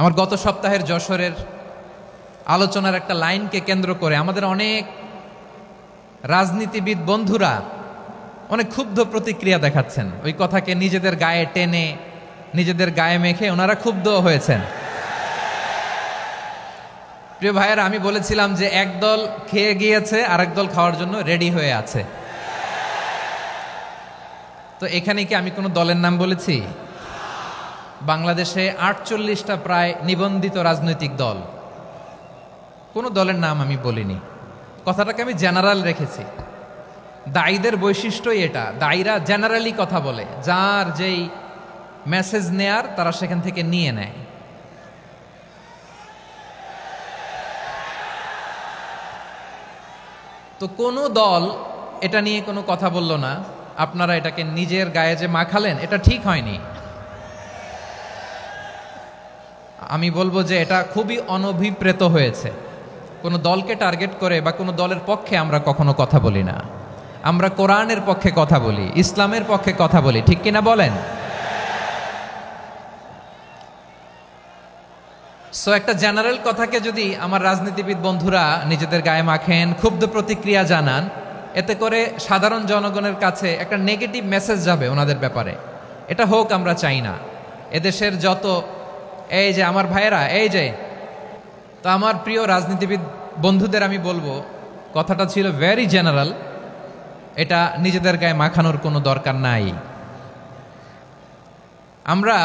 আমার গত সপ্তাহের যশোরের আলোচনার একটা লাইনকে কেন্দ্র করে আমাদের অনেক রাজনীতিবিদ বন্ধুরা অনেক ক্ষুব্ধ প্রতিক্রিয়া দেখাচ্ছেন। ওই কথাকে নিজেদের গায়ে টেনে, নিজেদের গায়ে মেখে ওনারা ক্ষুব্ধ হয়েছেন। প্রিয় ভাইয়েরা, আমি বলেছিলাম যে একদল খেয়ে গিয়েছে, আরেক দল খাওয়ার জন্য রেডি হয়ে আছে। তো এখানে কি আমি কোনো দলের নাম বলেছি? বাংলাদেশে ৪৮টা প্রায় নিবন্ধিত রাজনৈতিক দল, কোনো দলের নাম আমি বলিনি। কথাটাকে আমি জেনারেল রেখেছি। দায়ীদের বৈশিষ্ট্যই এটা, দায়ীরা জেনারেলি কথা বলে, যার যেই মেসেজ নেয়ার তারা সেখান থেকে নিয়ে নেয়। তো কোনো দল এটা নিয়ে কোনো কথা বলল না। আপনারা এটাকে নিজের গায়ে যে মাখালেন, এটা ঠিক হয়নি। আমি বলবো যে এটা খুবই অনভিপ্রেত হয়েছে। কোনো দলকে টার্গেট করে বা কোনো দলের পক্ষে আমরা কখনো কথা বলি না। আমরা কোরআনের পক্ষে কথা বলি, ইসলামের পক্ষে কথা বলি, ঠিক কিনা বলেন? সো একটা জেনারেল কথাকে যদি আমার রাজনীতিবিদ বন্ধুরা নিজেদের গায়ে মাখেন, ক্ষুব্ধ প্রতিক্রিয়া জানান, এতে করে সাধারণ জনগণের কাছে একটা নেগেটিভ মেসেজ যাবে ওনাদের ব্যাপারে। এটা হোক আমরা চাই না। এদেশের যত এই যে আমার ভাইয়েরা, এই যে, তো আমার প্রিয় রাজনীতিবিদ বন্ধুদের আমি বলবো, কথাটা ছিল ভেরি জেনারেল, এটা নিজেদের গায়ে মাখানোর কোনো দরকার নাই। আমরা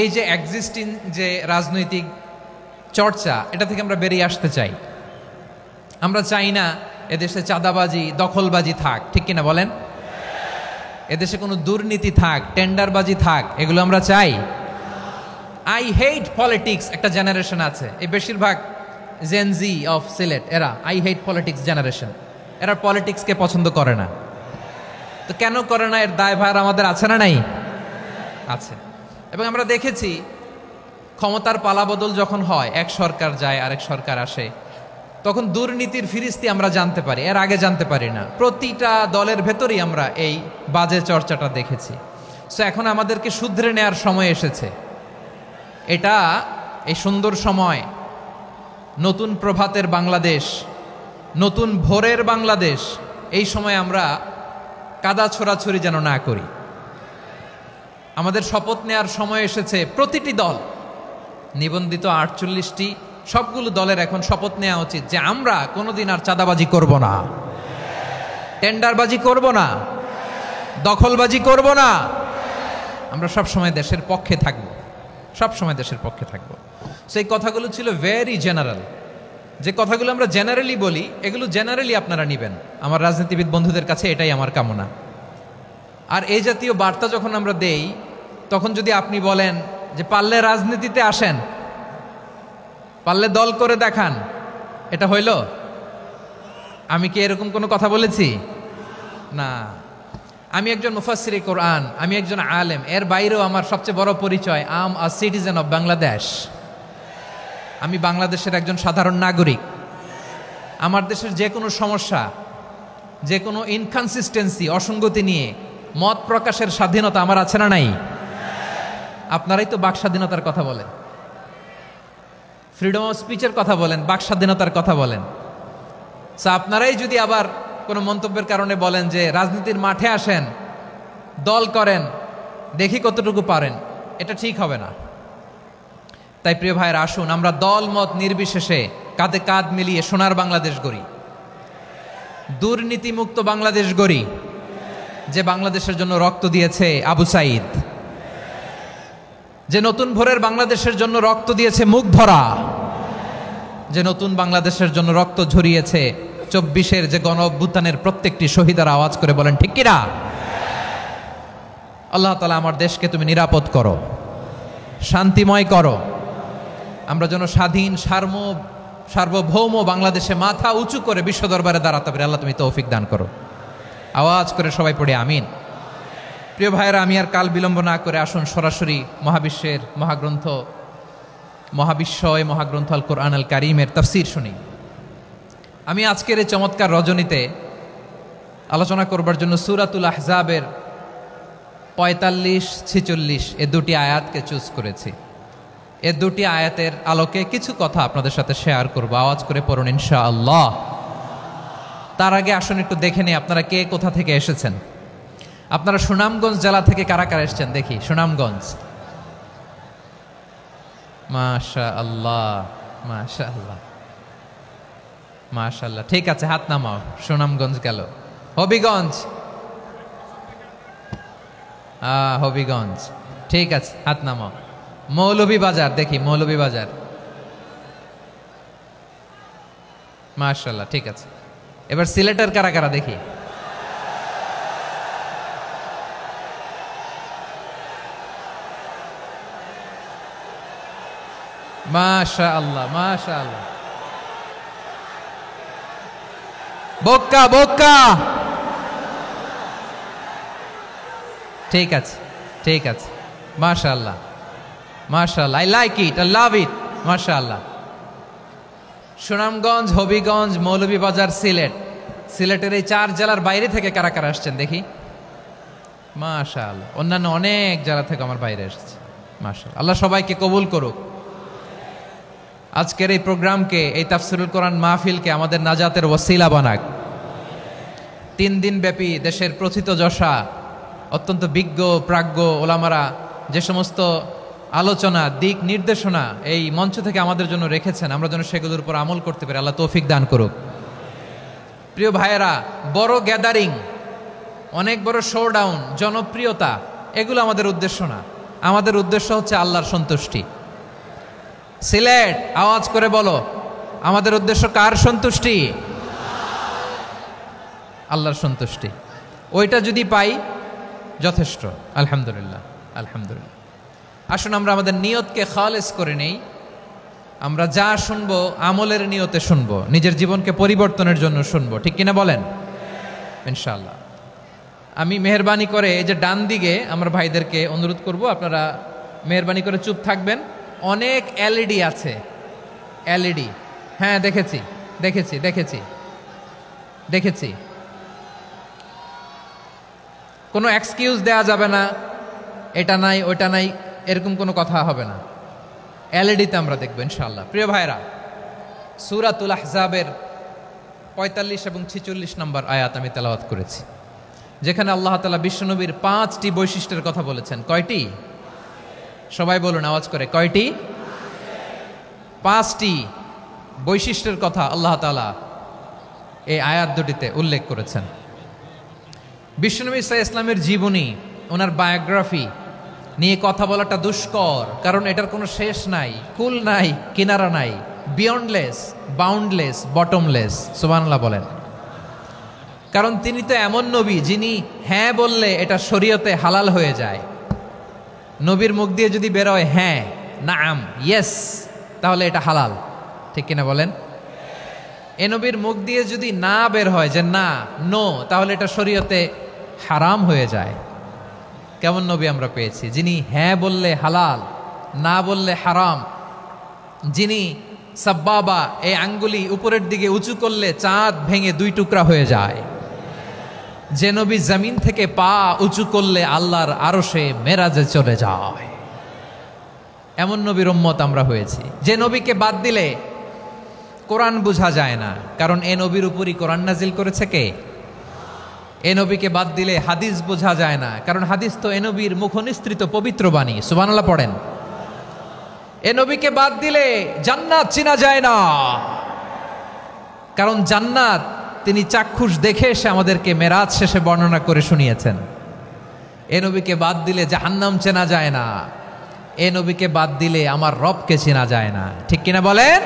এই যে এক্সিস্টিং যে রাজনৈতিক চর্চা, এটা থেকে আমরা বেরিয়ে আসতে চাই। আমরা চাই না এদেশে চাঁদাবাজি, দখলবাজি থাক, ঠিক কিনা বলেন? এদেশে কোনো দুর্নীতি থাক, টেন্ডারবাজি থাক, এগুলো আমরা চাই। আই হেট পলিটিক্স একটা জেনারেশন আছে, এই বেশিরভাগ জেনজি অফ সিলেট, এরা আই হেট পলিটিক্স জেনারেশন। এরা পলিটিক্সকে পছন্দ করে না। তো কেন করে না, এর দায়ভার আমাদের আছে না নাই? আছে। এবং আমরা দেখেছি ক্ষমতার পালাবদল যখন হয়, এক সরকার যায় আরেক সরকার আসে, তখন দুর্নীতির ফিরিস্তি আমরা জানতে পারি, এর আগে জানতে পারি না। প্রতিটা দলের ভেতরেই আমরা এই বাজে চর্চাটা দেখেছি। সো এখন আমাদেরকে শুধরে নেওয়ার সময় এসেছে। এটা এই সুন্দর সময়, নতুন প্রভাতের বাংলাদেশ, নতুন ভোরের বাংলাদেশ, এই সময় আমরা কাদা ছোড়াছুড়ি যেন না করি। আমাদের শপথ নেওয়ার সময় এসেছে। প্রতিটি দল, নিবন্ধিত ৪৮টি, সবগুলো দলের এখন শপথ নেওয়া উচিত যে আমরা কোনোদিন আর চাঁদাবাজি করব না, টেন্ডারবাজি করব না, দখলবাজি করব না। আমরা সবসময় দেশের পক্ষে থাকব, সবসময় দেশের পক্ষে থাকব। সেই কথাগুলো ছিল ভেরি জেনারেল। যে কথাগুলো আমরা জেনারেলি বলি, এগুলো জেনারেলি আপনারা নেবেন। আমার রাজনীতিবিদ বন্ধুদের কাছে এটাই আমার কামনা। আর এই জাতীয় বার্তা যখন আমরা দেই, তখন যদি আপনি বলেন যে পারলে রাজনীতিতে আসেন, পারলে দল করে দেখান, এটা হইল? আমি কি এরকম কোনো কথা বলেছি? না। আমি একজন মুফাসসিরে কোরআন, আমি একজন আলেম, এর বাইরেও আমার সবচেয়ে বড় পরিচয় আম আ সিটিজেন অফ বাংলাদেশ। আমি বাংলাদেশের একজন সাধারণ নাগরিক। আমার দেশের যে কোনো সমস্যা, যে কোনো ইনকনসিস্টেন্সি, অসঙ্গতি নিয়ে মত প্রকাশের স্বাধীনতা আমার আছে না নাই? আপনারাই তো বাক স্বাধীনতার কথা বলেন, ফ্রিডম অফ স্পিচের কথা বলেন, বাক স্বাধীনতার কথা বলেন। সো আপনারাই যদি আবার কোনো মন্তব্যের কারণে বলেন যে রাজনীতির মাঠে আসেন, দল করেন, দেখি কতটুকু পারেন, এটা ঠিক হবে না। তাই প্রিয় ভাইয়ের, আসুন আমরা দল মত নির্বিশেষে কাঁধে কাঁধ মিলিয়ে সোনার বাংলাদেশ গড়ি, দুর্নীতিমুক্ত বাংলাদেশ গড়ি, যে বাংলাদেশের জন্য রক্ত দিয়েছে আবু সাঈদ, যে নতুন ভোরের বাংলাদেশের জন্য রক্ত দিয়েছে মুখ ধরা, যে নতুন বাংলাদেশের জন্য রক্ত ঝরিয়েছে ২৪-এর যে গণ অভ্যুত্থানের প্রত্যেকটি শহীদের আওয়াজ করে বলেন ঠিক কিনা? আল্লাহ তাআলা আমার দেশকে তুমি নিরাপদ করো, শান্তিময় করো। আমরা যেন স্বাধীন সার্বভৌম বাংলাদেশে মাথা উঁচু করে বিশ্ব দরবারে দাঁড়াতে পারি। আল্লাহ তুমি তৌফিক দান করো। আওয়াজ করে সবাই পড়ে আমিন। প্রিয় ভাইয়েরা, আমি আর কাল বিলম্ব না করে আসুন সরাসরি মহাবিশ্বের মহাগ্রন্থ আল কোরআন আল কারীমের তাফসীর শুনি। আমি আজকের এই চমৎকার রজনীতে আলোচনা করবার জন্য সূরাতুল আহজাবের ৪৫-৪৬ এ দুটি আয়াতকে চুজ করেছি। এ দুটি আয়াতের আলোকে কিছু কথা আপনাদের সাথে শেয়ার করব। আওয়াজ করে পড়ুন ইনশাআল্লাহ। তার আগে আসুন একটু দেখে নিই আপনারা কে কোথা থেকে এসেছেন। আপনারা সুনামগঞ্জ জেলা থেকে কারা কারা এসেছেন দেখি। সুনামগঞ্জ, মাশাআল্লাহ মাশাআল্লাহ মাশাআল্লাহ। ঠিক আছে, হাত নামাও। সুনামগঞ্জ গেল। হবিগঞ্জ, হবিগঞ্জ, ঠিক আছে, হাত নামাও। মৌলভীবাজার দেখি, মৌলভীবাজার, মাশাআল্লাহ, ঠিক আছে। এবার সিলেটের কারা কারা দেখি। মাশাআল্লাহ মাশাআল্লাহ। বক্কা বক্কা, ঠিক আছে ঠিক আছে, মাশাআল্লাহ মাশাআল্লাহ, I like it, I love it, মাশাআল্লাহ। সুনামগঞ্জ, হবিগঞ্জ, মৌলভীবাজার, সিলেট। সিলেটের এই 4 জেলার বাইরে থেকে কারা কারা আসছেন দেখি। মাশাআল্লাহ, অন্যান্য অনেক জেলা থেকে আমার বাইরে এসেছে, মাশাআল্লাহ। আল্লাহ সবাইকে কবুল করুক। আজকের এই প্রোগ্রামকে, এই তাফসিরুল কোরআন মাহফিলকে আমাদের নাজাতের ওসিলা বানাক। 3 দিন ব্যাপী দেশের প্রথিতযশা অত্যন্ত বিজ্ঞ প্রাজ্ঞ ওলামারা যে সমস্ত আলোচনা, দিক নির্দেশনা এই মঞ্চ থেকে আমাদের জন্য রেখেছেন, আমরা যেন সেগুলোর উপর আমল করতে পারি। আল্লাহ তৌফিক দান করুক। প্রিয় ভাইয়েরা, বড় গ্যাদারিং, অনেক বড় শোডাউন, জনপ্রিয়তা, এগুলো আমাদের উদ্দেশ্য না। আমাদের উদ্দেশ্য হচ্ছে আল্লাহর সন্তুষ্টি। সিলেট, আওয়াজ করে বলো, আমাদের উদ্দেশ্য কার সন্তুষ্টি? আল্লাহর সন্তুষ্টি। ওইটা যদি পাই যথেষ্ট, আলহামদুলিল্লাহ আলহামদুলিল্লাহ। আসুন আমরা আমাদের নিয়তকে খালেস করে নেই। আমরা যা শুনবো আমলের নিয়তে শুনবো, নিজের জীবনকে পরিবর্তনের জন্য শুনবো, ঠিক কিনা বলেন? ইনশাআল্লাহ। আমি মেহরবানি করে এই যে ডান দিকে আমার ভাইদেরকে অনুরোধ করব, আপনারা মেহরবানি করে চুপ থাকবেন। অনেক এলইডি আছে, এলইডি, হ্যাঁ দেখেছি দেখেছি দেখেছি দেখেছি। কোনো এক্সকিউজ দেওয়া যাবে না, এটা নাই ওইটা নাই, এরকম কোনো কথা হবে না। এলইডিতে আমরা দেখবো ইনশাআল্লাহ। প্রিয় ভাইরা, সূরাতুল আহজাবের 45 এবং 46 নম্বর আয়াত আমি তেলাওয়াত করেছি, যেখানে আল্লাহ তাআলা বিশ্বনবীর 5টি বৈশিষ্ট্যের কথা বলেছেন। কয়টি? সবাই বলুন আওয়াজ করে, কয়টি? 5টি বৈশিষ্ট্যের কথা আল্লাহ তাআলা এই আয়াত দুটিতে উল্লেখ করেছেন। বিশ্বনবী সাল্লাল্লাহু আলাইহি ওয়াসাল্লামের জীবনী, ওনার বায়োগ্রাফি নিয়ে কথা বলাটা দুষ্কর, কারণ এটার কোনো শেষ নাই, কুল নাই, কিনারা নাই, বিয়ন্ডলেস, বাউন্ডলেস, বটমলেস। সুবহানাল্লাহ বলেন। কারণ তিনি তো এমন নবী যিনি হ্যাঁ বললে এটা শরীয়তে হালাল হয়ে যায়। নবীর মুখ দিয়ে যদি বেরোয় হ্যাঁ, নাম, ইয়েস, তাহলে এটা হালাল, ঠিক কিনা বলেন? এ নবীর মুখ দিয়ে যদি না বের হয় যে না, নো, তাহলে এটা শরীয়তে হারাম হয়ে যায়। কেমন নবী আমরা পেয়েছি, যিনি হ্যাঁ বললে হালাল, না বললে হারাম, যিনি সাব্বাবা, এই আঙ্গুলি উপরের দিকে উঁচু করলে চাঁদ ভেঙে 2 টুকরা হয়ে যায়, যে নবী জমিন থেকে পা উঁচু করলে আল্লাহর আরশে মেরাজে চলে যায়, এমন নবীর উম্মত আমরা হয়েছি। যে নবীকে বাদ দিলে কোরআন বোঝা যায় না, কারণ এ নবীর উপরই কোরআন নাজিল করেছে কে? এ নবীকে বাদ দিলে হাদিস বোঝা যায় না, কারণ হাদিস তো এ নবীর মুখনিসৃত পবিত্র বাণী। সুবহানাল্লাহ পড়েন। এ নবীকে বাদ দিলে জান্নাত চিনা যায় না, কারণ জান্নাত তিনি চাক্ষুষ দেখে এসে আমাদেরকে মেরাজ শেষে বর্ণনা করে শুনিয়েছেন। এ নবীকে বাদ দিলে জাহান্নাম চেনা যায় না, এ নবীকে বাদ দিলে আমার রবকে চেনা যায় না, ঠিক কিনা বলেন?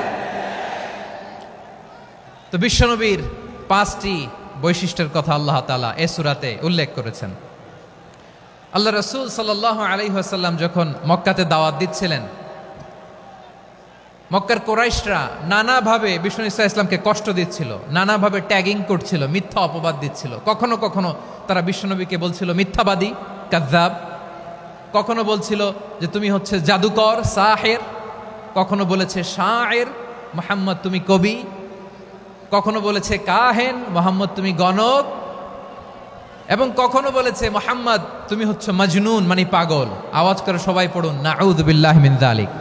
তো বিশ্বনবীর 5টি বৈশিষ্ট্যের কথা আল্লাহ তাআলা এই সূরাতে উল্লেখ করেছেন। আল্লাহ রাসূল সাল্লাল্লাহু আলাইহি ওয়াসাল্লাম যখন মক্কাতে দাওয়াত দিচ্ছিলেন, মক্কার কুরাইশরা নানাভাবে বিষ্ণু ঈসা ইসলামকে কষ্ট দিচ্ছিল, নানাভাবে ট্যাগিং করছিল, মিথ্যা অপবাদ দিচ্ছিল। কখনো কখনো তারা বিশ্বনবীকে বলছিল মিথ্যাবাদী, কাযযাব। কখনো বলছিল যে তুমি হচ্ছে জাদুকর, সাহের। কখনো বলেছে শায়ের, মুহাম্মদ তুমি কবি। কখনো বলেছে কাহেন, মুহাম্মদ তুমি গণক। এবং কখনো বলেছে মুহাম্মদ তুমি হচ্ছে মজনুন, মানে পাগল। আওয়াজ করে সবাই পড়ুন নাউযু বিল্লাহি মিন যালিক।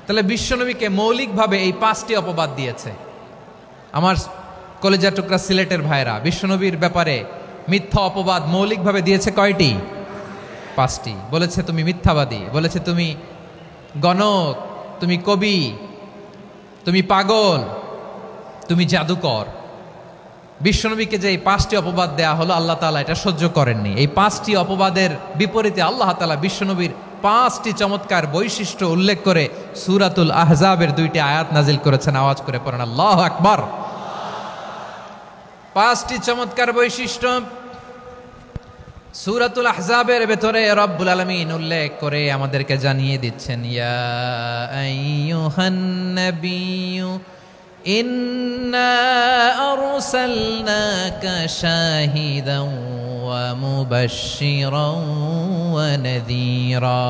তাহলে বিশ্বনবীকে মৌলিকভাবে এই 5টি অপবাদ দিয়েছে। আমার কলেজার টুকরা সিলেটের ভাইরা, বিশ্বনবীর ব্যাপারে মিথ্যা অপবাদ মৌলিকভাবে দিয়েছে কয়টি? 5টি। বলেছে তুমি মিথ্যাবাদী, বলেছে তুমি গণক, তুমি কবি, তুমি পাগল, তুমি জাদুকর। বিশ্বনবীকে যে এই 5টি অপবাদ দেয়া হলো, আল্লাহ তাআলা এটা সহ্য করেননি। এই 5টি অপবাদের বিপরীতে আল্লাহ তাআলা বিশ্বনবীর 5টি চমৎকার বৈশিষ্ট্য উল্লেখ করে সূরাতুল আহজাবের 2টি আয়াত নাজিল করেছেন। আওয়াজ করে পড়েন আল্লাহু আকবার। 5টি চমৎকার বৈশিষ্ট্য সূরাতুল আহজাবের ভেতরে রব্বুল আলামিন উল্লেখ করে আমাদেরকে জানিয়ে দিচ্ছেন, ইয়া আইয়ুহান নাবিয়্যু ইন্না আরসালনাকা শাহিদান ওয়া মুবাশশিরান ওয়া নাযীরা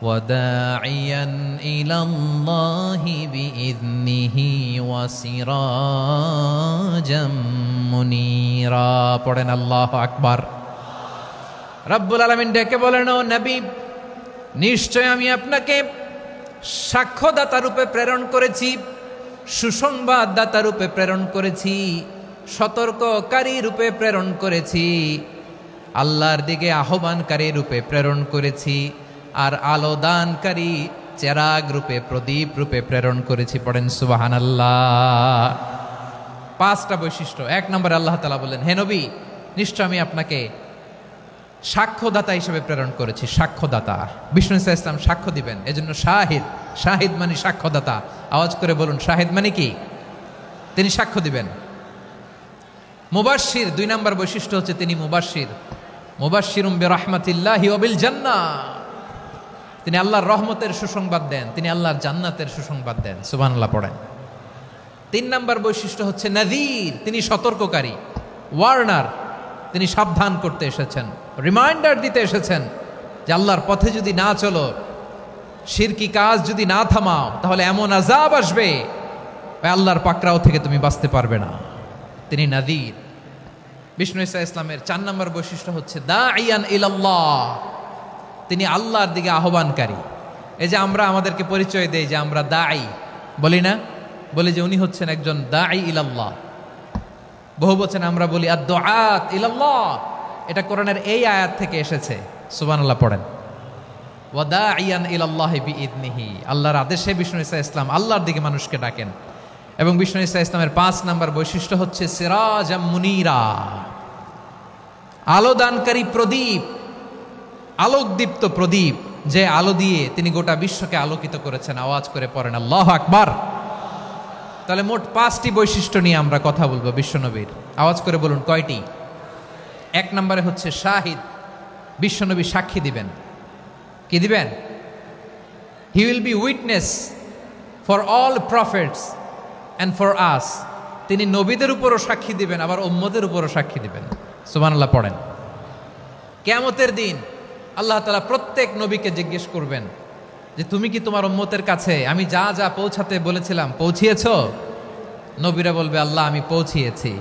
ওয়া দাঈয়ান ইলাল্লাহি বিইذনিহি ওয়া সিরাজাম মুনীরা। পড়েন আল্লাহু আকবার। রব্বুল আলামিন ডেকে বলেন, ও নবী, নিশ্চয় আমি আপনাকে সাক্ষ্যদাতা রূপে প্রেরণ করেছি, সুসংবাদদাতা রূপে প্রেরণ করেছি, সতর্ককারী রূপে প্রেরণ করেছি, আল্লাহর দিকে আহ্বানকারী রূপে প্রেরণ করেছি, আর আলোদানকারী চেরাগ রূপে, প্রদীপ রূপে প্রেরণ করেছি। পড়েন সুবহানাল্লাহ। 5টা বৈশিষ্ট্য। 1 নম্বরে আল্লাহ তাআলা বললেন, হে নবী, নিশ্চয় আমি আপনাকে সাক্ষ্যদাতা হিসেবে প্রেরণ করেছি। সাক্ষ্যদাতা, বিষ্ণু ইসা ইসলাম সাক্ষ্য দিবেন, এজন্য শাহিদ। শাহিদ মানে সাক্ষ্যদাতা। আওয়াজ করে বলুন, শাহিদ মানে কি? তিনি সাক্ষ্য দিবেন। মুবাশশির, 2 নম্বর বৈশিষ্ট্য হচ্ছে তিনি মুবাশশির। মুবাশশিরুম বিরাহমাতিল্লাহি ওয়া বিল জান্নাহ, তিনি আল্লাহর রহমতের সুসংবাদ দেন, তিনি আল্লাহর জান্নাতের সুসংবাদ দেন। সুবহানাল্লাহ পড়েন। 3 নম্বর বৈশিষ্ট্য হচ্ছে নাযীর, তিনি সতর্ককারী, ওয়ার্নার, তিনি সাবধান করতে এসেছেন, রিমাইন্ডার দিতে এসেছেন যে আল্লাহর পথে যদি না চলো, শিরকি কাজ যদি না থামাও, তাহলে এমন আযাব আসবে আল্লাহর পাকড়াও থেকে তুমি বাঁচতে পারবে না। তিনি নাযীর। বিষ্ণু ইসা ইসলামের 4 নম্বর বৈশিষ্ট্য হচ্ছে দাঈয়ান ইলাল্লাহ, তিনি আল্লাহর দিকে আহ্বানকারী। এই যে আমরা আমাদেরকে পরিচয় দেই যে আমরা দাঈ, বলি না? বলি যে উনি হচ্ছেন একজন দাঈ ইলাল্লাহ। বহু বচনে আমরা বলি আদ-দুআত ইলাল্লাহ। এটা কোরআনের এই আয়াত থেকে এসেছে। সুবহানাল্লাহ পড়েন। ওয়া দাঈয়ান ইলাল্লাহি বিইذনিহি, আল্লাহর আদেশে বিষ্ণু ইসা ইসলাম আল্লাহর দিকে মানুষকে ডাকেন। এবং বিষ্ণু ইসা ইসলামের 5 নম্বর বৈশিষ্ট্য হচ্ছে সিরাজাম মুনীরা, আলোদানকারী প্রদীপ, আলোকদীপ্ত প্রদীপ, যে আলো দিয়ে তিনি গোটা বিশ্বকে আলোকিত করেছেন। আওয়াজ করে পড়েন আল্লাহু আকবার। তাহলে মোট 5টি বৈশিষ্ট্য নিয়ে আমরা কথা বলবো বিশ্বনবীর। আওয়াজ করে বলুন কয়টি? 1 নম্বরে হচ্ছে শাহিদ, বিশ্বনবী সাক্ষী দিবেন। কি দিবেন? He will be witness for all prophets and for us. তিনি নবীদের উপরও সাক্ষী দিবেন, আবার উম্মতের উপরও সাক্ষী দিবেন। সুবহানাল্লাহ পড়েন। কিয়ামতের দিন আল্লাহ তাআলা প্রত্যেক নবীকে জিজ্ঞেস করবেন যে তুমি কি তোমার উম্মতের কাছে আমি যা যা পৌঁছাতে বলেছিলাম পৌঁছিয়েছো? নবীরা বলবে, আল্লাহ আমি পৌঁছিয়েছি।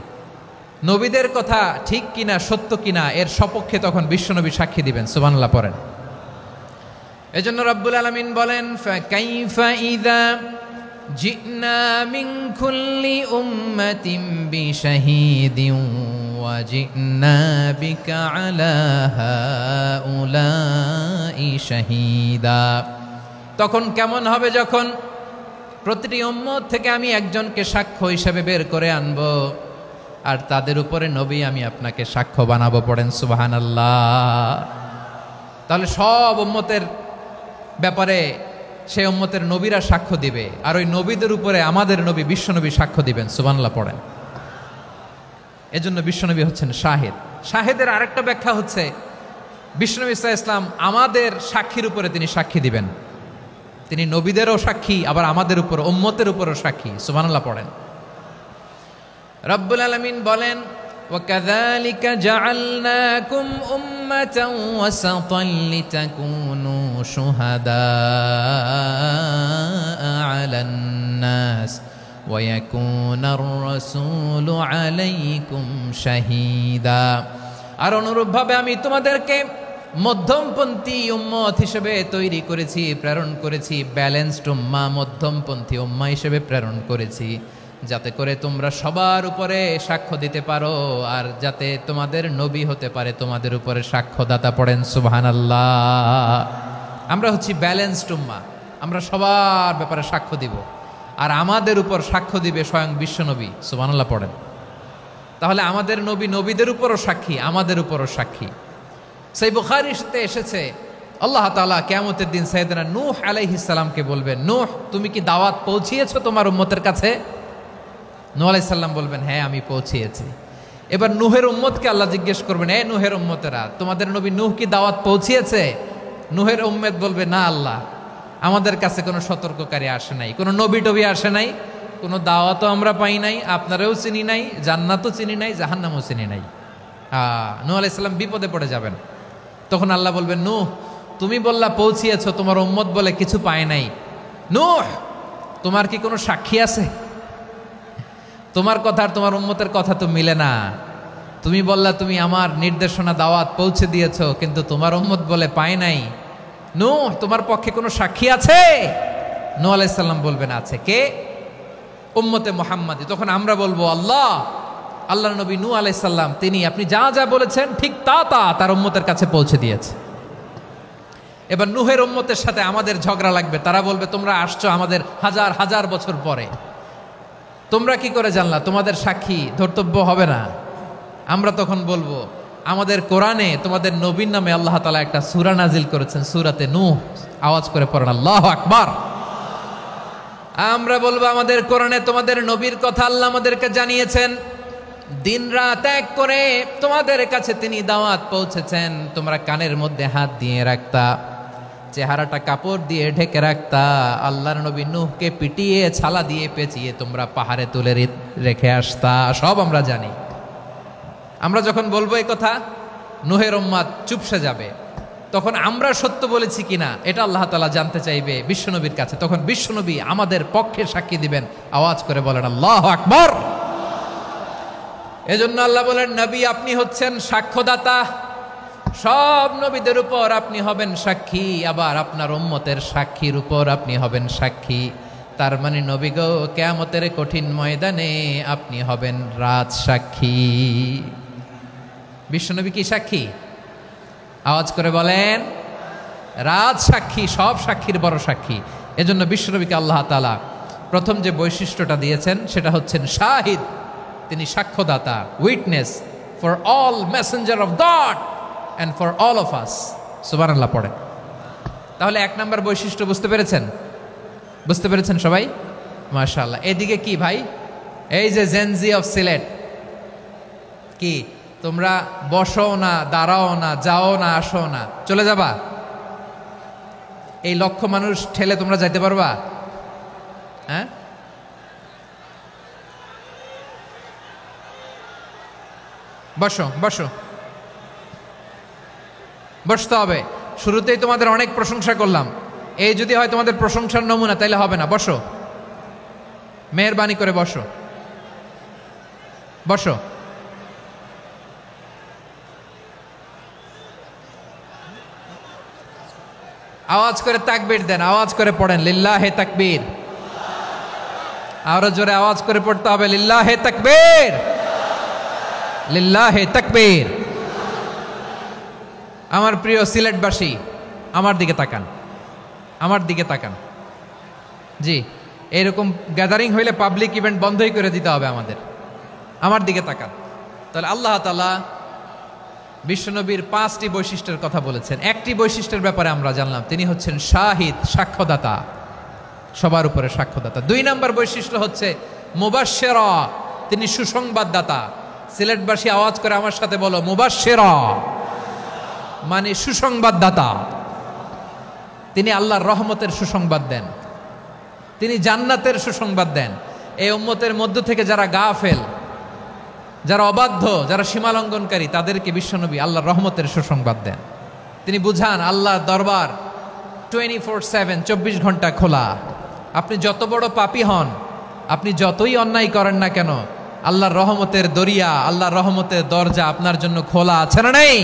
নবীদের কথা ঠিক কিনা, সত্য কিনা, এর সপক্ষে তখন বিশ্বনবী সাক্ষী দিবেন। সুবহানাল্লাহ পড়েন। এজন্য রব্বুল আলামিন বলেন, ফাকাইফা ইযা জিনা মিন কুল্লি উম্মাতিন বিশাহীদিন ওয়া জিনা বিকা আলা হাউলাই শাহীদা। তখন কেমন হবে যখন প্রতিটি উম্মত থেকে আমি একজনকে সাক্ষ্য হিসেবে বের করে আনবো, আর তাদের উপরে নবী আমি আপনাকে সাক্ষ্য বানাবো। পড়েন সুবহানাল্লাহ। তাহলে সব উম্মতের ব্যাপারে সেই উম্মতের নবীরা সাক্ষ্য দিবে, আর ওই নবীদের উপরে আমাদের নবী বিশ্বনবী সাক্ষ্য দিবেন। সুবহানাল্লাহ পড়েন। এজন্য বিশ্বনবী হচ্ছেন শাহিদ। শাহিদের আরেকটা ব্যাখ্যা হচ্ছে বিশ্বনবী সাল্লাল্লাহু আলাইহি ওয়াসাল্লাম আমাদের সাক্ষীর উপরে তিনি সাক্ষী দিবেন। তিনি নবীদেরও সাক্ষী, আবার আমাদের উপর, উম্মতের উপরও সাক্ষী। সুবহানাল্লাহ পড়েন। রব্বুল আলামিন বলেন, وَكَذَلِكَ جَعَلْنَاكُمْ أُمَّةً وَسَطًا لِتَكُونُوا شُهَدَاءَ عَلَى النَّاسِ وَيَكُونَ الرَّسُولُ عَلَيْكُمْ شَهِيدًا। আর অনুরূপভাবে আমি তোমাদেরকে মধ্যমপন্থী উম্মত হিসেবে তৈরি করেছি, প্রেরণ করেছি, ব্যালেন্সড উম্মাহ, মধ্যমপন্থী উম্মাহ হিসেবে প্রেরণ করেছি, যাতে করে তোমরা সবার উপরে সাক্ষ্য দিতে পারো, আর যাতে তোমাদের নবী হতে পারে তোমাদের উপরে সাক্ষ্যদাতা। পড়েন সুবহানাল্লাহ। আমরা হচ্ছি ব্যালেন্সড উম্মাহ, আমরা সবার ব্যাপারে সাক্ষ্য দিব, আর আমাদের উপর সাক্ষ্য দিবে স্বয়ং বিশ্বনবী। সুবহানাল্লাহ পড়েন। তাহলে আমাদের নবী নবীদের উপরও সাক্ষী, আমাদের উপরও সাক্ষী। সেই বুখারীতে এসেছে আল্লাহ তাআলা কিয়ামতের দিন সাইয়েদনা নূহ আলাইহিস সালামকে বলবেন, নূহ তুমি কি দাওয়াত পৌঁছিয়েছো তোমার উম্মতের কাছে? নূহ আলাইহিস সালাম বলবেন, হ্যাঁ আমি পৌঁছিয়েছি। এবার নূহের উম্মতকে আল্লাহ জিজ্ঞেস করবেন, এ নূহের উম্মতেরা, তোমাদের নবী নূহ কি দাওয়াত পৌঁছিয়েছে? নূহের উম্মত বলবে, না আল্লাহ, আমাদের কাছে কোনো সতর্ককারী আসে নাই, কোনো নবী টবি আসে নাই, কোনো দাওয়াতও আমরা পাই নাই, আপনারাও চিনি নাই, জান্নাতও চিনি নাই, জাহান্নামও চিনি নাই। নূহ আলাইহিস সালাম বিপদে পড়ে যাবেন। তখন আল্লাহ বলবেন, নূহ তুমি বললা পৌঁছিয়েছো, তোমার উম্মত বলে কিছু পায় নাই। নূহ তোমার কি কোনো সাক্ষী আছে? তোমার কথা আর তোমার উম্মতের কথা তো মিলে না। তুমি বললা তুমি আমার নির্দেশনা দাওয়াত পৌঁছে দিয়েছো, কিন্তু তোমার উম্মত বলে পায় নাই। নূহ তোমার পক্ষে কোনো সাক্ষী আছে? নূহ আলাইহিস সালাম বলবেন, আছে। কে? উম্মতে মুহাম্মাদি। তখন আমরা বলবো, আল্লাহর নবী নূহ আলাইহিস সালাম তিনি আপনি যা যা বলেছেন ঠিক তা তার উম্মতের কাছে পৌঁছে দিয়েছে। এবার নূহের উম্মতের সাথে আমাদের ঝগড়া লাগবে। তারা বলবে, তোমরা আসছো আমাদের হাজার হাজার বছর পরে, তোমরা কি করে জানলা? তোমাদের সাক্ষী ধর্তব্য হবে না। আমরা তখন বলবো, আমাদের কোরআনে তোমাদের নবীর নামে আল্লাহ তাআলা একটা সূরা নাজিল করেছেন, সূরাতে নূহ। আওয়াজ করে পড়েন আল্লাহু আকবার। আমরা বলবো, আমাদের কোরআনে তোমাদের নবীর কথা আল্লাহ আমাদেরকে জানিয়েছেন, দিন রাত এক করে তোমাদের কাছে তিনি দাওয়াত পৌঁছেছেন। তোমরা কানের মধ্যে হাত দিয়ে রাখতা, চেহারাটা কাপড় দিয়ে ঢেকে রাখতা, আল্লাহর নবী নূহকে পিটিয়ে ছালা দিয়ে পেঁচিয়ে তোমরা পাহাড়ে তুলে রেখে আসতা, সব আমরা জানি। আমরা যখন বলবো এই কথা, নূহের উম্মত চুপসে যাবে। তখন আমরা সত্য বলেছি কিনা এটা আল্লাহ তাআলা জানতে চাইবে বিশ্বনবীর কাছে। তখন বিশ্বনবী আমাদের পক্ষে সাক্ষী দিবেন। আওয়াজ করে বলেন আল্লাহু আকবার। এজন্য আল্লাহ বলেন, নবী আপনি হচ্ছেন সাক্ষ্যদাতা, সব নবীদের উপর আপনি হবেন সাক্ষী, আবার আপনার উম্মতের সাক্ষীর উপর আপনি হবেন সাক্ষী। তার মানে নবী গো, কিয়ামতের কঠিন ময়দানে আপনি হবেন রাজ সাক্ষী। বিশ্বনবী কি সাক্ষী? আওয়াজ করে বলেন, রাজ সাক্ষী, সব সাক্ষীর বড় সাক্ষী। এজন্য বিশ্বনবীকে আল্লাহ তাআলা প্রথম যে বৈশিষ্ট্যটা দিয়েছেন সেটা হচ্ছেন শাহিদ। তিনি সাক্ষ্যদাতা, witness for all messenger of God and for all of us. সুবহানাল্লাহ পড়ে। তাহলে এক নাম্বার বৈশিষ্ট্য বুঝতে পেরেছেন? বুঝতে পেরেছেন সবাই? মাশাআল্লাহ। এদিকে কি ভাই, এই যে জেনজি অফ সিলেট, কি তোমরা বসো না, দাঁড়াও না, যাও না, আসো না, চলে যাবা? এই লক্ষ মানুষ ঠেলে তোমরা যাইতে পারবা? হ্যাঁ, বসো বসো, বসতে হবে। শুরুতেই তোমাদের অনেক প্রশংসা করলাম, এই যদি হয় তোমাদের প্রশংসার নমুনা, তাইলে হবে না। বসো, মেহেরবানি করে বসো, বসো। আওয়াজ করে তাকবীর দেন, আওয়াজ করে পড়েন লিল্লাহে তাকবীর। আরো জোরে আওয়াজ করে পড়তে হবে, লিল্লাহে তাকবীর, লিল্লাহে তাকবীর। আমার প্রিয় সিলেটবাসী, আমার দিকে তাকান, আমার দিকে তাকান। জি, এরকম গ্যাদারিং হইলে পাবলিক ইভেন্ট বন্ধই করে দিতে হবে আমাদের। আমার দিকে তাকান। তাহলে আল্লাহ তাআলা বিশ্বনবীর 5টি বৈশিষ্ট্যের কথা বলেছেন। একটি বৈশিষ্ট্যের ব্যাপারে আমরা জানলাম, তিনি হচ্ছেন শাহিদ, সাক্ষ্যদাতা, সবার উপরে সাক্ষ্যদাতা। 2 নম্বর বৈশিষ্ট্য হচ্ছে মুবাশশিরা, তিনি সুসংবাদদাতা। সিলেটবাসী আওয়াজ করে আমার সাথে বলো, মুবাশশিরা মানে সুসংবাদদাতা। তিনি আল্লাহর রহমতের সুসংবাদ দেন, তিনি জান্নাতের সুসংবাদ দেন। এই উম্মতের মধ্য থেকে যারা গাফেল, যারা অবাধ্য, যারা সীমালঙ্ঘনকারী, তাদেরকে বিশ্বনবী আল্লাহর রহমতের সুসংবাদ দেন। তিনি বুঝান আল্লাহর দরবার 24/7, 24 ঘন্টা খোলা। আপনি যত বড় পাপী হন, আপনি যতই অন্যায় করেন না কেন, আল্লাহর রহমতের দরিয়া, আল্লাহর রহমতের দরজা আপনার জন্য খোলা আছে না নেই?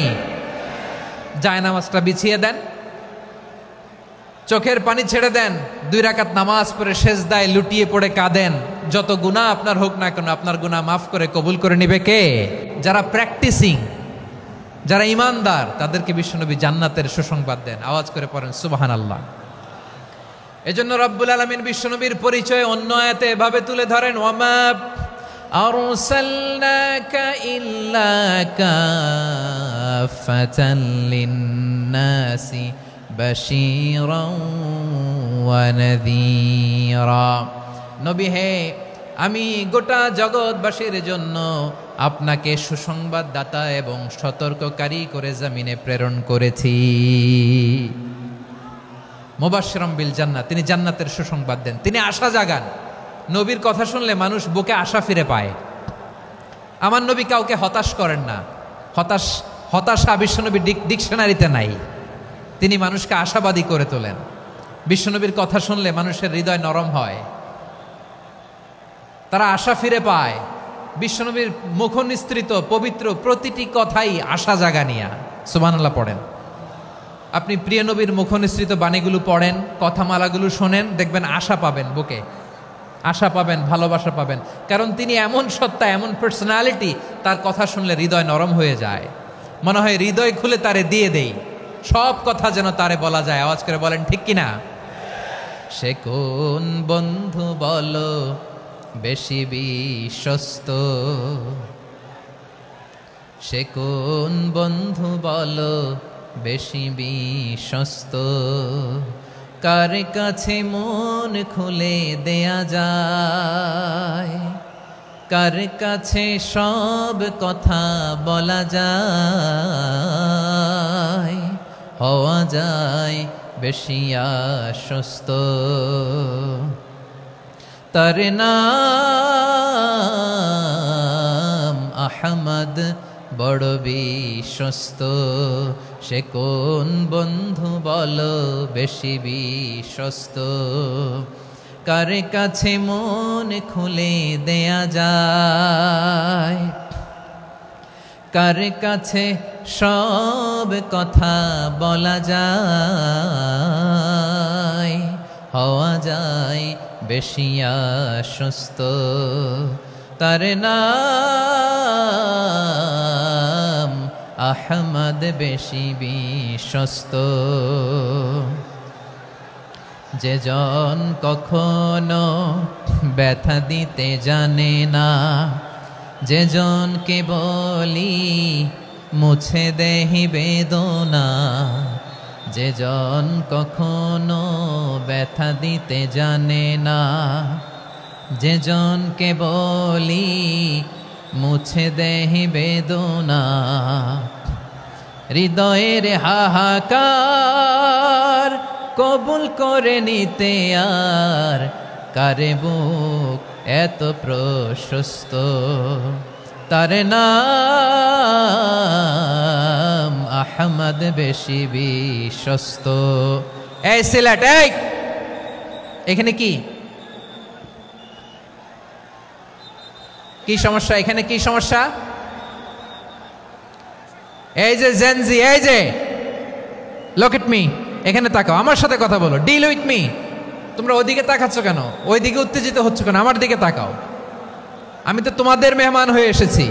জায়নামাজটা বিছিয়ে দেন, চোখের পানি ছেড়ে দেন, 2 রাকাত নামাজ পড়ে সেজদায় লুটিয়ে পড়ে কাঁদেন। যত গুনাহ আপনার হোক না কেন, আপনার গুনাহ মাফ করে কবুল করে নিবে কে? যারা প্র্যাকটিসিং, যারা ইমানদার, তাদেরকে বিশ্বনবী জান্নাতের সুসংবাদ দেন। আওয়াজ করে পড়েন সুবহানাল্লাহ। এজন্য রব্বুল আলামিন বিশ্বনবীর পরিচয় অন্য আয়াতে এভাবে তুলে ধরেন, ওয়ামা আরসালনাকা ইল্লা কাফাতান লিন্নাসি বাশীরাও ওয়া নাযীরা। নবী হে, আমি গোটা জগৎবাসীর জন্য আপনাকে সুসংবাদদাতা এবং সতর্ককারী করে জমিনে প্রেরণ করেছি। মুবাশশিরাম বিল জান্নাত, তিনি জান্নাতের সুসংবাদ দেন, তিনি আশা জাগান। নবীর কথা শুনলে মানুষ বুকে আশা ফিরে পায়। আমার নবী কাউকে হতাশ করেন না। হতাশা বিশ্বনবীর ডিকশনারিতে নাই। তিনি মানুষকে আশাবাদী করে তোলেন। বিশ্বনবীর কথা শুনলে মানুষের হৃদয় নরম হয়, তারা আশা ফিরে পায়। বিশ্বনবীর মুখ নিঃসৃত পবিত্র প্রতিটি কথাই আশা জাগানিয়া। সুবহানাল্লাহ পড়েন। আপনি প্রিয় নবীর মুখ নিঃসৃত বাণীগুলো পড়েন, কথামালাগুলো শোনেন, দেখবেন আশা পাবেন, বুকে আশা পাবেন, ভালোবাসা পাবেন। কারণ তিনি এমন সত্তা, এমন পার্সোনালিটি, তার কথা শুনলে হৃদয় নরম হয়ে যায়। মনে হয় হৃদয় খুলে তারে দিয়ে দেই, সব কথা যেন তারে বলা যায়। আওয়াজ করে বলেন ঠিক কিনা? সে কোন বন্ধু বলো বেশি বিশ্বস্ত, সে কোন বন্ধু বলো বেশি বিশ্বস্ত, কার কাছে মন খুলে দেয়া যায়, কার কাছে সব কথা বলা যায়, হওয়া যায় বেশি আশ্বস্ত। তার নাম আহমদ, বড় বিশ্বস্ত। সে কোন বন্ধু বলো বেশি বিশ্বস্ত, কার কাছে মন খুলে দেয়া যায়, কার কাছে সব কথা বলা যায়, হওয়া যায় বেশি আশ্বস্ত। তার নাম আহমদ, বেশি বিশ্বস্ত। যে জন কখনো ব্যথা দিতে জানে না, যে জনকে বলি মুছে দেহি বেদনা, যে জন কখনো ব্যথা দিতে জানে না, যে জনকে বলি মুছে দেহি বেদনা, হৃদয়ের হাহাকার কবুল করে নিতে আর কারে বুক এত প্রশস্ত। তার নাম আহমদ, বেশি বিশ্বস্ত। এই সিলেট, এই এখানে কি কি সমস্যা? এখানে কি সমস্যা? এই যে জেনজি, এই যে লুক এট মি, এখানে তাকাও, আমার সাথে কথা বলো, ডিল উইথ মি। তোমরা ওইদিকে তাকাচ্ছ কেন? ওইদিকে উত্তেজিত হচ্ছ কেন? আমার দিকে তাকাও। আমি তো তোমাদের মেহমান হয়ে এসেছি।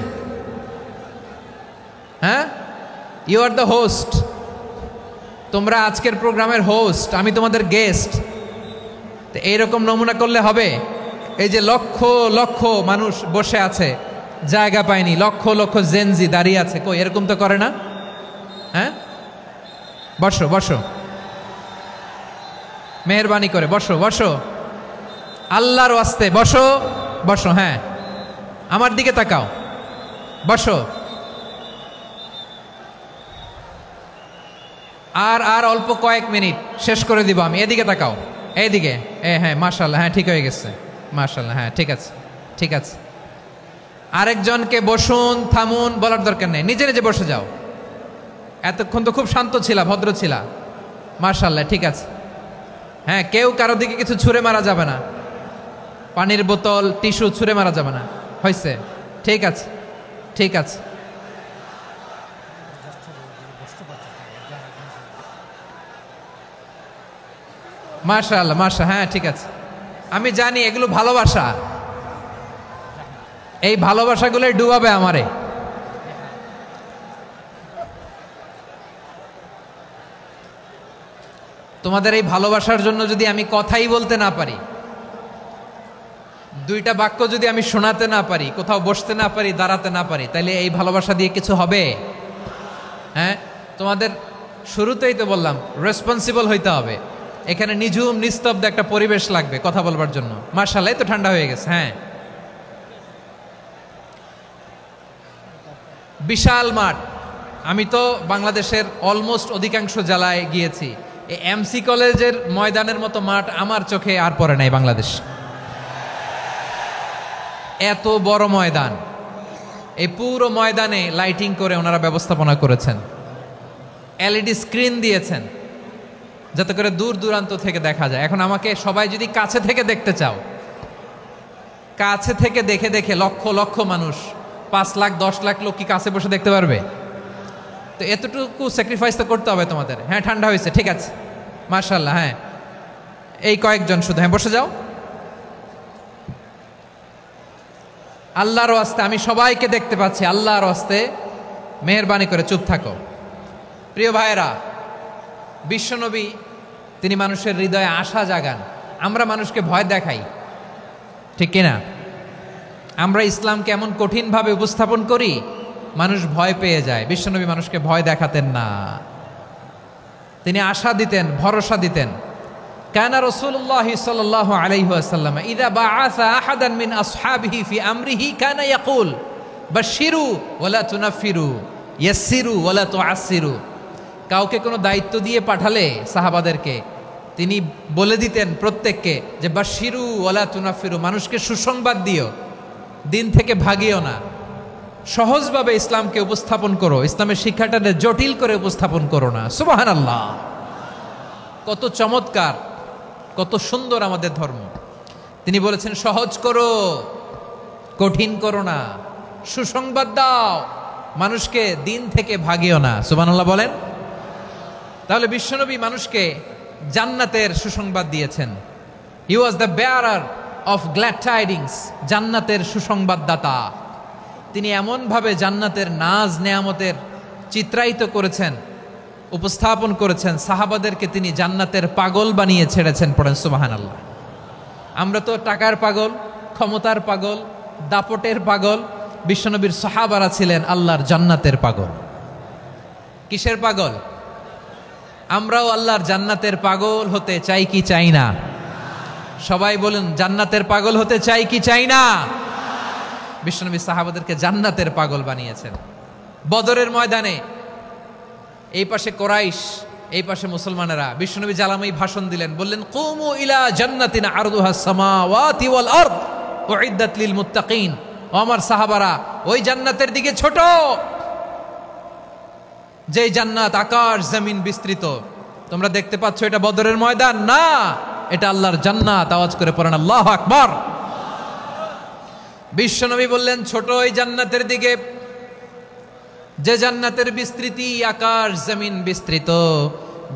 হ্যাঁ, ইউ আর দ্য হোস্ট। তোমরা আজকের প্রোগ্রামের হোস্ট, আমি তোমাদের গেস্ট। তো এইরকম নমুনা করলে হবে? এই যে লক্ষ লক্ষ মানুষ বসে আছে, জায়গা পায়নি, লক্ষ লক্ষ জেনজি দাঁড়িয়ে আছে, কই এরকম তো করে না? হ্যাঁ, বসো বসো, মেহরবানি করে বসো বসো, আল্লাহর ওয়াস্তে বসো বসো। হ্যাঁ, আমার দিকে তাকাও, বসো। আর অল্প কয়েক মিনিট, শেষ করে দিব আমি। এদিকে তাকাও, এইদিকে। হ্যাঁ, মাশাআল্লাহ, হ্যাঁ ঠিক হয়ে গেছে, মাশাআল্লাহ, হ্যাঁ ঠিক আছে, ঠিক আছে। আরেকজনকে বসুন, থামুন বলার দরকার নেই, নিজে নিজে বসে যাও। এতক্ষণ তো খুব শান্ত ছিলা, ভদ্র ছিলা, মাশাআল্লাহ, ঠিক আছে। হ্যাঁ, কেউ কারো দিকে কিছু ছুঁড়ে মারা যাবে না, পানির বোতল, টিস্যু ছুঁড়ে মারা যাবে না। হয়েছে, ঠিক আছে, ঠিক আছে। মাশাআল্লাহ, হ্যাঁ ঠিক আছে, আমি জানি এগুলো ভালোবাসা, এই ভালোবাসাগুলোই ডুবাবে আমারে। তোমাদের এই ভালোবাসার জন্য যদি আমি কথাই বলতে না পারি, দুইটা বাক্য যদি আমি শোনাতে না পারি, কোথাও বসতে না পারি, দাঁড়াতে না পারি, তাইলে এই ভালোবাসা দিয়ে কিছু হবে? হ্যাঁ, তোমাদের শুরুতেই তো বললাম রেসপন্সিবল হইতে হবে। এখানে নিঝুম নিস্তব্ধ একটা পরিবেশ লাগবে কথা বলবার জন্য। মাশাআল্লাহ, তো ঠান্ডা হয়ে গেছে। হ্যাঁ, বিশাল মাঠ। আমি তো বাংলাদেশের অলমোস্ট অধিকাংশ জেলায় গিয়েছি, এই এমসি কলেজের ময়দানের মতো মাঠ আমার চোখে আর পড়ে নাই বাংলাদেশ। এত বড় ময়দান, এই পুরো ময়দানে লাইটিং করে ওনারা ব্যবস্থাপনা করেছেন, এলইডি স্ক্রিন দিয়েছেন যাতে করে দূর দূরান্ত থেকে দেখা যায়। এখন আমাকে সবাই যদি কাছে থেকে দেখতে চাও, কাছে থেকে দেখে দেখে লক্ষ লক্ষ মানুষ, 5 লাখ 10 লাখ লোক কি কাছে বসে দেখতে পারবে? তো এতটুকু স্যাক্রিফাইস তো করতে হবে তোমাদের। হ্যাঁ, ঠান্ডা হয়েছে, ঠিক আছে, মাশাআল্লাহ। হ্যাঁ, এই কয়েকজন শুধু, হ্যাঁ বসে যাও। আল্লাহর ওয়াস্তে আমি সবাইকে দেখতে পাচ্ছি, আল্লাহর ওয়াস্তে মেহেরবানি করে চুপ থাকো। প্রিয় ভাইয়েরা, বিশ্বনবী তিনি মানুষের হৃদয়ে আশা জাগান। আমরা মানুষকে ভয় দেখাই, ঠিক কিনা? আমরা ইসলামকে এমন কঠিনভাবে উপস্থাপন করি, মানুষ ভয় পেয়ে যায়। বিশ্বনবী মানুষকে ভয় দেখাতেন না, তিনি আশা দিতেন, ভরসা দিতেন। কানা রাসূলুল্লাহ সাল্লাল্লাহু আলাইহি ওয়াসাল্লাম ইযা বাআসা আহাদান মিন আসহাবিহি ফি আমরিহি কানা ইয়াকুল বাশশিরু ওয়ালা তুনাফিরু ইয়াসসিরু ওয়ালা তুআসসিরু। কাউকে কোনো দায়িত্ব দিয়ে পাঠালে সাহাবাদেরকে তিনি বলে দিতেন প্রত্যেককে যে বাশশিরু ওয়ালা তুনাফিরু, মানুষকে সুসংবাদ দিও, দিন থেকে ভাগিও না, সহজভাবে ইসলামকে উপস্থাপন করো, ইসলামের শিক্ষাটাকে জটিল করে উপস্থাপন করো না। সুবহানাল্লাহ, কত চমৎকার, কত সুন্দর আমাদের ধর্ম। তিনি বলেছেন সহজ করো, কঠিন করো না, সুসংবাদ দাও, মানুষকে দিন থেকে ভাগিও না। সুবহানাল্লাহ বলেন। তাহলে বিশ্বনবী মানুষকে জান্নাতের সুসংবাদ দিয়েছেন। He was the bearer of glad tidings, জান্নাতের সুসংবাদদাতা। তিনি এমনভাবে জান্নাতের নাজ নেয়ামতের চিত্রায়িত করেছেন, উপস্থাপন করেছেন, সাহাবাদেরকে তিনি জান্নাতের পাগল বানিয়ে ছেড়েছেন। পড়েন সুবহানাল্লাহ। আমরা তো টাকার পাগল, ক্ষমতার পাগল, দাপটের পাগল। বিশ্বনবীর সাহাবারা ছিলেন আল্লাহর জান্নাতের পাগল। কিসের পাগল? আমরাও আল্লাহর জান্নাতের পাগল হতে চাই কি চাই না? সবাই বলুন, জান্নাতের পাগল হতে চাই কি চাই না? বিশ্বনবী সাহাবাদেরকে জান্নাতের পাগল বানিয়েছেন। বদরের ময়দানে এই পাশে কোরাইশ, এই পাশে মুসলমানেরা। বিশ্বনবী জালামাই ভাষণ দিলেন, বললেন কুমু ইলা জান্নাতিন আরদুহাস সামাওয়াতি ওয়াল আরদ উইদ্দাত লিল মুত্তাকিন। ও আমার সাহাবারা, ওই জান্নাতের দিকে ছোট, যেই জান্নাত আকাশ জমিন বিস্তৃত। তোমরা দেখতে পাচ্ছ এটা বদরের ময়দান না, এটা আল্লাহর জান্নাত। আওয়াজ করে পড়েন আল্লাহু আকবার। বিশ্বনবী বললেন ছোট ওই জান্নাতের দিকে, যে জান্নাতের বিস্তৃতি আকাশ জমিন বিস্তৃত।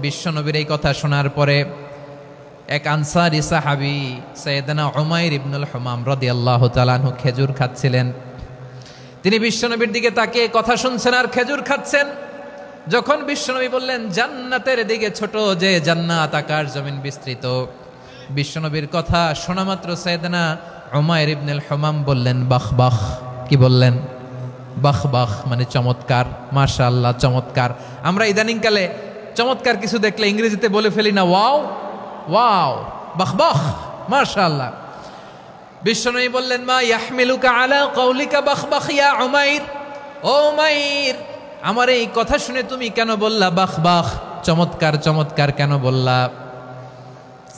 বিশ্বনবীর এই কথা শোনার পরে এক আনসারী সাহাবী সাইয়েদনা উমাইর ইবনুল হুমাম রাদিয়াল্লাহু তাআলা আনহু খেজুর খাচ্ছিলেন। তিনি বিশ্বনবীর দিকে তাকিয়ে কথা শুনছেন আর খেজুর খাচ্ছেন। যখন বিশ্বনবী বললেন জান্নাতের দিকে ছোট, যে জান্নাত আকাশ জমিন বিস্তৃত, বিশ্বনবীর কথা শোনা মাত্র সাইয়েদনা উমাইর ইবনুল হুমাম বললেন বাহ বাহ। কি বললেন? বাহ বাহ, মানে চমৎকার, মাশাআল্লাহ চমৎকার। আমরা ইদানিংকালে চমৎকার কিছু দেখলে ইংরেজিতে বলে ফেলি না ওয়াও ওয়াও, বাহ বাহ, মাশাআল্লাহ। বিশ্বনবী বললেন মা ইয়াহমিলুকা আলা কওলিকা বাহ বাহ ইয়া উমাইর। ও উমাইর, আমার এই কথা শুনে তুমি কেন বললা বাহ বাহ, চমৎকার চমৎকার কেন বললা?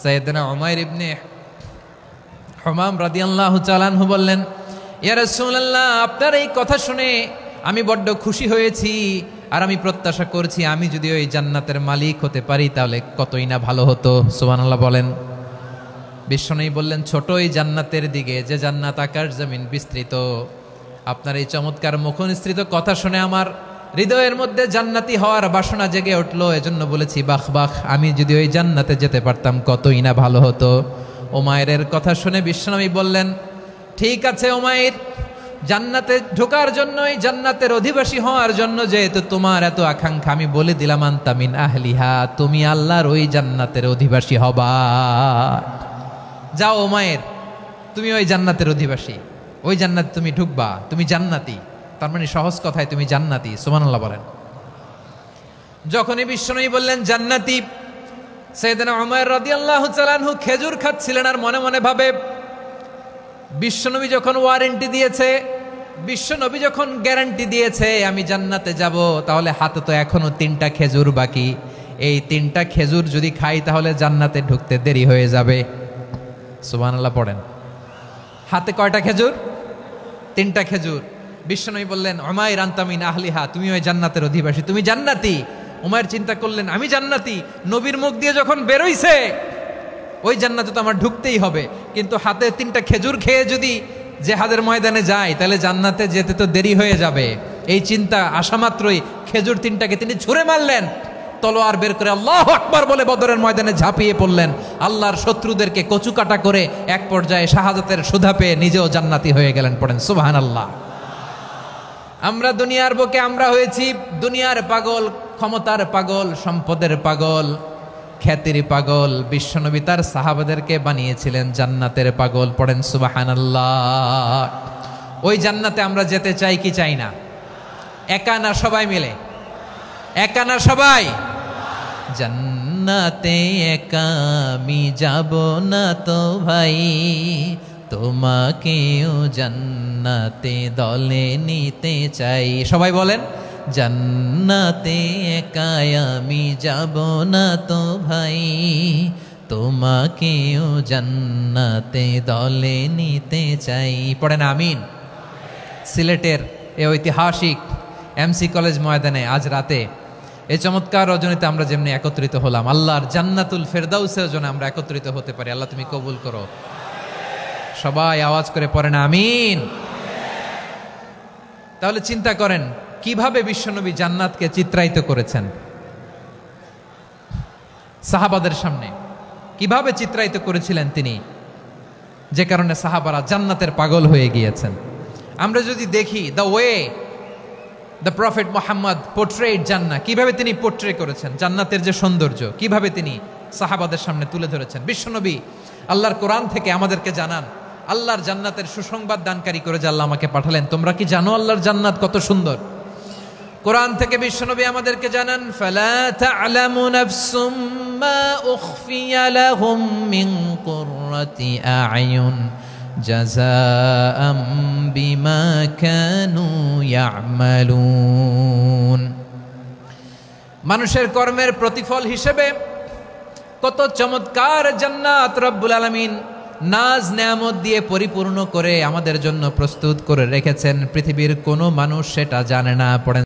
সাইয়েদনা উমাইর ইবনে হুমাম রাদিয়াল্লাহু তাআলা আনহু বললেন ইয়া রাসূলুল্লাহ, আপনার এই কথা শুনে আমি বড্ড খুশি হয়েছি, আর আমি প্রত্যাশা করছি আমি যদি ওই জান্নাতের মালিক হতে পারি তাহলে কতই না ভালো হতো। সুবহানাল্লাহ বলেন। বিশ্বনবী বললেন ছোট এই জান্নাতের দিকে, যে জান্নাত আকাশ জমিন বিস্তৃত। আপনার এই চমৎকার মুখনিসৃত কথা শুনে আমার হৃদয়ের মধ্যে জান্নাতি হওয়ার বাসনা জেগে উঠলো। এজন্য বলেছি বাহ বাহ, আমি যদি ওই জান্নাতে যেতে পারতাম কতই না ভালো হতো। উমাইরের কথা শুনে বিশ্বনবী বললেন, ঠিক আছে উমাইর, জান্নাতে ঢোকার জন্যই, জান্নাতের অধিবাসী হওয়ার জন্য যেহেতু তোমার এত আকাঙ্ক্ষা, আমি বলে দিলাম আনতা মিন আহলিহা, তুমি আল্লাহর ওই জান্নাতের অধিবাসী হবা। যাও উমাইর, তুমি ওই জান্নাতের অধিবাসী, ওই জান্নাতে তুমি ঢুকবা, তুমি জান্নাতি। তার মানে সহজ কথায় তুমি জান্নাতি। সুবহানাল্লাহ বলেন। যখনই বিশ্বনবী বললেন জান্নাতি, সাইয়েদনা উমাইর রাদিয়াল্লাহু তাআলা আনহু খেজুর খাচ্ছিলেন আর মনে মনে ভাবে, বিশ্বনবী যখন ওয়ারেন্টি দিয়েছে, বিশ্বনবী যখন গ্যারান্টি দিয়েছে আমি জান্নাতে যাব, তাহলে হাতে তো এখনো 3টা খেজুর বাকি। এই 3টা খেজুর যদি খাই তাহলে জান্নাতে ঢুকতে দেরি হয়ে যাবে। সুবহানাল্লাহ পড়েন। হাতে কয়টা খেজুর? 3টা খেজুর। বিশ্বনবী বললেন, উমাইর আনতা মিন আহলিহা, তুমি ওই জান্নাতের অধিবাসী, তুমি জান্নাতি। উমাইর চিন্তা করলেন, আমি জান্নাতি, নবীর মুখ দিয়ে যখন বেরোইছে ওই জান্নাতে তো আমার ঢুকতেই হবে, কিন্তু হাতে 3টা খেজুর খেয়ে যদি জেহাদের ময়দানে যায় তাহলে জান্নাতে যেতে তো দেরি হয়ে যাবে। এই চিন্তা আসা মাত্রই খেজুর 3টাকে তিনি ছুঁড়ে মারলেন, তলোয়ার বের করে আল্লাহু আকবার বলে বদরের ময়দানে ঝাঁপিয়ে পড়লেন। আল্লাহর শত্রুদেরকে কচুকাটা করে এক পর্যায়ে শাহাদাতের সুধা পেয়ে নিজেও জান্নাতি হয়ে গেলেন। পড়েন সুবহানাল্লাহ। আমরা দুনিয়ার বুকে আমরা হয়েছি দুনিয়ার পাগল, ক্ষমতার পাগল, সম্পদের পাগল, খ্যাতির পাগল। বিশ্বনবী তার সাহাবাদেরকে বানিয়েছিলেন জান্নাতের পাগল। পড়েন সুবহানাল্লাহ। ওই জান্নাতে আমরা যেতে চাই কি চাই না? একা না সবাই মিলে? একা না সবাই? জান্নাতে একা আমি যাব না তো ভাই, তোমাকেও জান্নাতে দলে নিতে চাই। সবাই বলেন, জান্নাতে একা আমি যাব না তো ভাই, তোমাকেও জান্নাতে দলে নিতে চাই। পড়েন আমিন। সিলেটের এই ঐতিহাসিক এমসি কলেজ ময়দানে আজ রাতে এই চমৎকার রজনীতে আমরা যেমনি একত্রিত হলাম, আল্লাহর জান্নাতুল ফেরদাউসের জন্য আমরা একত্রিত হতে পারি। আল্লাহ তুমি কবুল করো। সবাই আওয়াজ করে পড়েন আমিন। তাহলে চিন্তা করেন কিভাবে বিশ্বনবী জান্নাতকে চিত্রায়িত করেছেন সাহাবাদের সামনে, কিভাবে চিত্রায়িত করেছিলেন তিনি, যে কারণে সাহাবারা জান্নাতের পাগল হয়ে গিয়েছেন। আমরা যদি দেখি the way the prophet Muhammad portrait জান্নাত, কিভাবে তিনি পোর্ট্রে করেছেন জান্নাতের যে সৌন্দর্য, কিভাবে তিনি সাহাবাদের সামনে তুলে ধরেছেন। বিশ্বনবী আল্লাহর কোরআন থেকে আমাদেরকে জানান, আল্লাহর জান্নাতের সুসংবাদ দানকারী করে যে আল্লাহ আমাকে পাঠালেন। তোমরা কি জানো আল্লাহর জান্নাত কত সুন্দর? কোরআন থেকে বিশ্বনবী আমাদেরকে জানান, ফালা তা'লামু নাফসুম মা উখফিয়া লাহুম মিন কুররাতি আ'য়ুন জাযাআম বিমা কানু ইয়া'মালুন। মানুষের কর্মের প্রতিফল হিসেবে কত চমৎকার জান্নাত রব্বুল আলামিন নাজ নেয়ামত দিয়ে পরিপূর্ণ করে আমাদের জন্য প্রস্তুত করে রেখেছেন। পৃথিবীর কোনো মানুষ সেটা জানে না। পড়েন